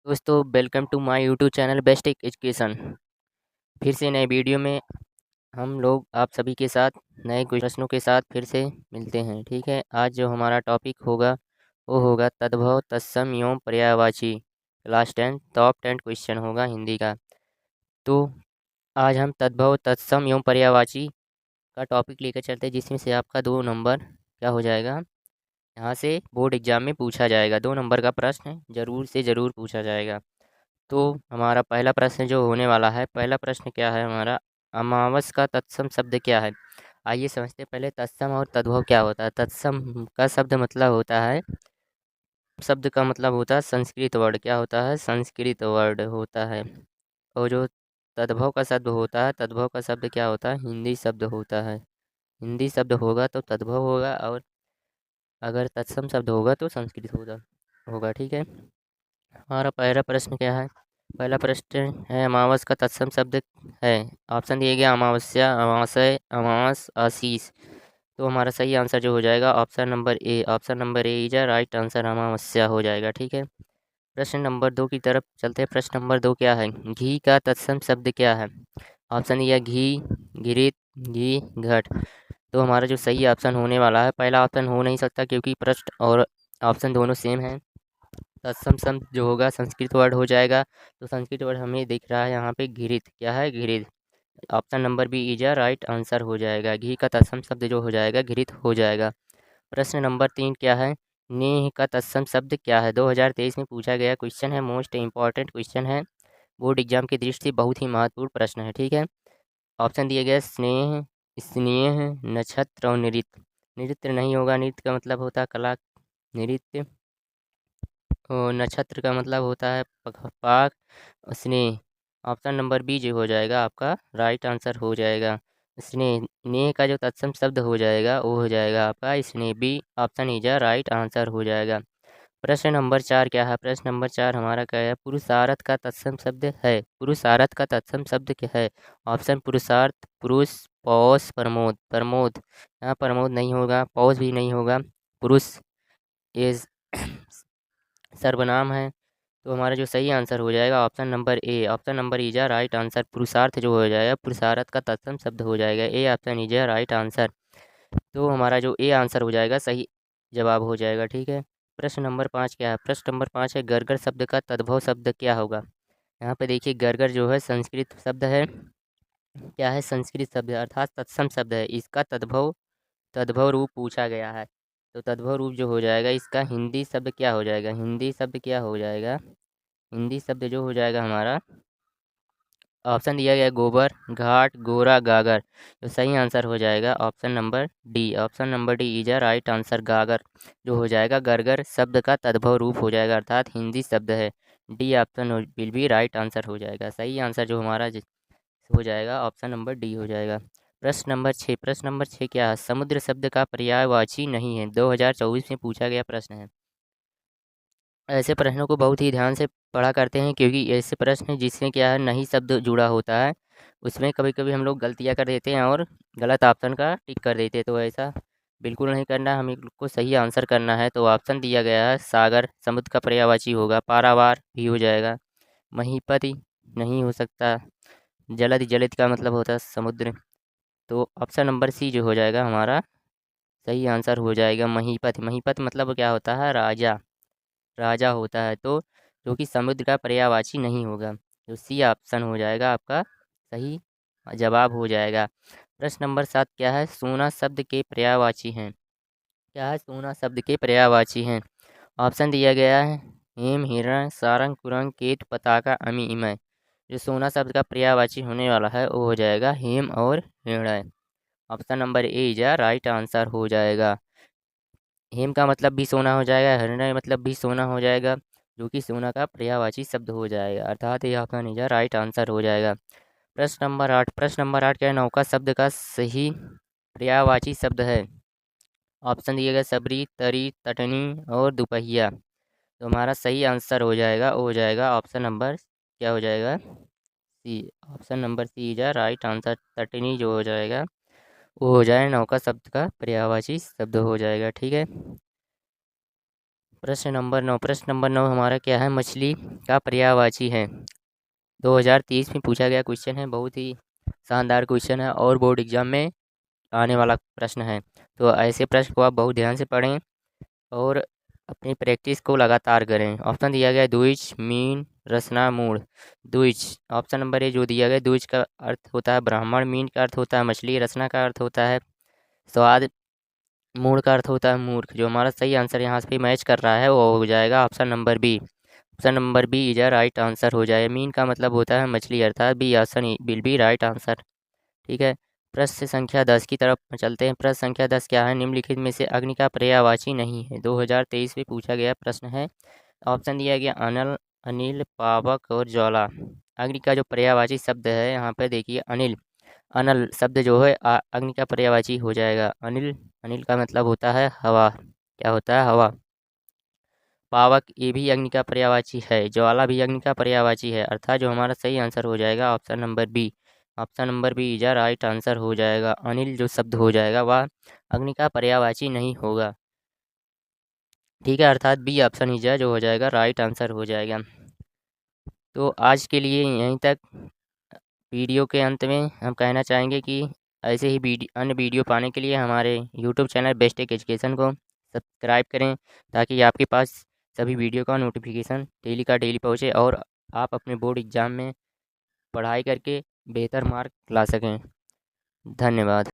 दोस्तों welcome to my YouTube channel best education. फिर से नए वीडियो में हम लोग आप सभी के साथ नए कुछ प्रश्नों के साथ फिर से मिलते हैं। ठीक है, आज जो हमारा टॉपिक होगा वो होगा तद्भव तत्सम एवं पर्यायवाची। क्लास 10 टॉप 10 क्वेश्चन होगा हिंदी का। तो आज हम तद्भव तत्सम एवं पर्यायवाची का टॉपिक लेकर चलते हैं, जिसमें से आपका 2 नंबर क्या हो जाएगा, यहाँ से बोर्ड एग्जाम में पूछा जाएगा। 2 नंबर का प्रश्न ज़रूर से ज़रूर पूछा जाएगा। तो हमारा पहला प्रश्न जो होने वाला है, पहला प्रश्न क्या है हमारा, अमावस का तत्सम शब्द क्या है। आइए समझते हैं पहले तत्सम और तद्भव क्या होता है। तत्सम का शब्द मतलब होता है, शब्द का मतलब होता है संस्कृत वर्ड, क्या होता है, संस्कृत वर्ड होता है। और जो तद्भव का शब्द होता है, तद्भव का शब्द क्या होता है, हिंदी शब्द होता है। हिंदी शब्द होगा तो तद्भव होगा, और अगर तत्सम शब्द होगा तो संस्कृत होगा होगा ठीक है। हमारा पहला प्रश्न क्या है, पहला प्रश्न है अमावस का तत्सम शब्द है। ऑप्शन दिए गया अमावस्या, अमावस्या, अमावस, आशीष। तो हमारा सही आंसर जो हो जाएगा option number A. Option number A is right answer, अमावस्या हो जाएगा। ठीक है, प्रश्न नंबर 2 की तरफ चलते हैं। प्रश्न नंबर 2 क्या है, घी का तत्सम शब्द क्या है। ऑप्शन दिया घी, घृत, घी, घट। तो हमारा जो सही ऑप्शन होने वाला है, पहला ऑप्शन हो नहीं सकता क्योंकि प्रश्न और ऑप्शन दोनों सेम है। तत्सम शब्द जो होगा संस्कृत वर्ड हो जाएगा। तो संस्कृत वर्ड हमें दिख रहा है यहाँ पे घृत, क्या है, घृत। Option number B is right answer हो जाएगा। घी का तत्सम शब्द जो हो जाएगा घृत हो जाएगा। प्रश्न नंबर 3 क्या है, नेह का तत्सम शब्द क्या है। 2023 में पूछा गया क्वेश्चन है, मोस्ट इम्पॉर्टेंट क्वेश्चन है, बोर्ड एग्जाम की दृष्टि से बहुत ही महत्वपूर्ण प्रश्न है। ठीक है, ऑप्शन दिए गए स्नेह, स्नेह, नक्षत्र और नृत्य। नृत्य नहीं होगा, नृत्य का मतलब होता है कला, नृत्य। और नक्षत्र का मतलब होता है पाक, स्नेह। ऑप्शन नंबर बी जो हो जाएगा आपका राइट आंसर हो जाएगा, स्नेह। नेह का जो तत्सम शब्द हो जाएगा वो हो जाएगा आपका स्नेह। B option is right answer हो जाएगा। प्रश्न नंबर 4 क्या है, प्रश्न नंबर 4 हमारा क्या है, पुरुषार्थ का तत्सम शब्द है। पुरुषार्थ का तत्सम शब्द क्या है। ऑप्शन पुरुषार्थ, पुरुष, पौष, प्रमोद। प्रमोद, यहाँ प्रमोद नहीं होगा, पौष भी नहीं होगा, पुरुष इज सर्वनाम है। तो हमारा जो सही आंसर हो जाएगा option number A. Option number is right answer, पुरुषार्थ जो हो जाएगा पुरुषार्थ का तत्सम शब्द हो जाएगा। A option is right answer. तो हमारा जो ए आंसर हो जाएगा सही जवाब हो जाएगा। ठीक है, प्रश्न नंबर 5 क्या है, प्रश्न नंबर 5 है गरगर शब्द का तद्भव शब्द क्या होगा। यहाँ पे देखिए गरगर जो है संस्कृत शब्द है, क्या है, संस्कृत शब्द है अर्थात तत्सम शब्द है। इसका तद्भव, तद्भव रूप पूछा गया है। तो तद्भव रूप जो हो जाएगा इसका हिंदी शब्द क्या हो जाएगा, हिंदी शब्द क्या हो जाएगा, हिंदी शब्द जो हो जाएगा हमारा, ऑप्शन दिया गया गोबर, घाट, गोरा, गागर। तो सही आंसर हो जाएगा option number D. Option number D is right answer, गागर जो हो जाएगा गरगर शब्द का तद्भव रूप हो जाएगा अर्थात हिंदी शब्द है। D option will be right answer हो जाएगा। सही आंसर जो हमारा हो जाएगा ऑप्शन नंबर डी हो जाएगा। प्रश्न नंबर 6, प्रश्न नंबर 6 क्या है, समुद्र शब्द का पर्यायवाची नहीं है। 2024 में पूछा गया प्रश्न है। ऐसे प्रश्नों को बहुत ही ध्यान से पढ़ा करते हैं क्योंकि ऐसे प्रश्न जिसमें क्या है नहीं शब्द जुड़ा होता है, उसमें कभी कभी हम लोग गलतियाँ कर देते हैं और गलत ऑप्शन का टिक कर देते हैं। तो ऐसा बिल्कुल नहीं करना, हमें को सही आंसर करना है। तो ऑप्शन दिया गया है सागर समुद्र का पर्यायवाची होगा, पारावार भी हो जाएगा, महीपति नहीं हो सकता, जलद, जलद का मतलब होता है समुद्र। तो ऑप्शन नंबर सी जो हो जाएगा हमारा सही आंसर हो जाएगा, महीपत। महीपत मतलब क्या होता है, राजा, राजा होता है। तो जो कि समुद्र का पर्यायवाची नहीं होगा, तो सी ऑप्शन हो जाएगा आपका सही जवाब हो जाएगा। प्रश्न नंबर 7 क्या है, सोना शब्द के पर्यायवाची हैं। क्या है, सोना शब्द के पर्यायवाची हैं। ऑप्शन दिया गया है हेम, हिरण, सारंग, कुरंग, केत, पताका, अमी, इमय। जो सोना शब्द का पर्यायवाची होने वाला है वो हो जाएगा हेम और हिरण। Option number A is right answer हो जाएगा। हेम का मतलब भी सोना हो जाएगा, हरिणय मतलब भी सोना हो जाएगा, जो कि सोना का पर्यायवाची शब्द हो जाएगा अर्थात ये आपका निजा राइट आंसर हो जाएगा। प्रश्न नंबर 8, प्रश्न नंबर 8 क्या है, नौका शब्द का सही पर्यायवाची शब्द है। ऑप्शन दिए गए सबरी, तरी, तटनी और दुपहिया। तो हमारा सही आंसर हो जाएगा, वो हो जाएगा ऑप्शन नंबर क्या हो जाएगा, C. Option number C is right answer, तटनी जो हो जाएगा वो हो जाए नौका शब्द का पर्यायवाची शब्द हो जाएगा। ठीक है, प्रश्न नंबर 9 हमारा क्या है, मछली का पर्यायवाची है। 2030 में पूछा गया क्वेश्चन है, बहुत ही शानदार क्वेश्चन है और बोर्ड एग्जाम में आने वाला प्रश्न है। तो ऐसे प्रश्न को आप बहुत ध्यान से पढ़ें और अपनी प्रैक्टिस को लगातार करें। ऑप्शन दिया गया है द्विज, मीन, रसना, मूढ़। द्विज ऑप्शन नंबर ए जो दिया गया, द्विज का अर्थ होता है ब्राह्मण, मीन का अर्थ होता है मछली, रसना का अर्थ होता है स्वाद, मूढ़ का अर्थ होता है मूर्ख। जो हमारा सही आंसर यहाँ पे मैच कर रहा है वो हो जाएगा option number B. Option number B is a right answer हो जाए। मीन का मतलब होता है मछली, अर्थात B option will be right answer. ठीक है, प्रश्न संख्या 10 की तरफ चलते हैं। प्रश्न संख्या 10 क्या है, निम्नलिखित में से अग्नि का पर्यायवाची नहीं है। 2023 में पूछा गया प्रश्न है। ऑप्शन दिया गया अनल, अनिल, पावक और ज्वाला। अग्नि का जो पर्यायवाची शब्द है यहाँ पे देखिए अनिल। अनल शब्द जो है अग्नि का पर्यायवाची हो जाएगा अनिल। अनिल का मतलब होता है हवा, क्या होता है हवा। पावक ये भी अग्नि का पर्यायवाची है, ज्वाला भी अग्नि का पर्यायवाची है, अर्थात जो हमारा सही आंसर हो जाएगा option number B. Option number B is right answer हो जाएगा। अनिल जो शब्द हो जाएगा वह अग्नि का पर्यायवाची नहीं होगा। ठीक है, अर्थात बी ऑप्शन इज जो हो जाएगा राइट आंसर हो जाएगा। तो आज के लिए यहीं तक। वीडियो के अंत में हम कहना चाहेंगे कि ऐसे ही अन्य वीडियो पाने के लिए हमारे YouTube channel best tech education को सब्सक्राइब करें, ताकि आपके पास सभी वीडियो का नोटिफिकेशन डेली का डेली पहुँचे और आप अपने बोर्ड एग्ज़ाम में पढ़ाई करके बेहतर मार्क ला सकें। धन्यवाद।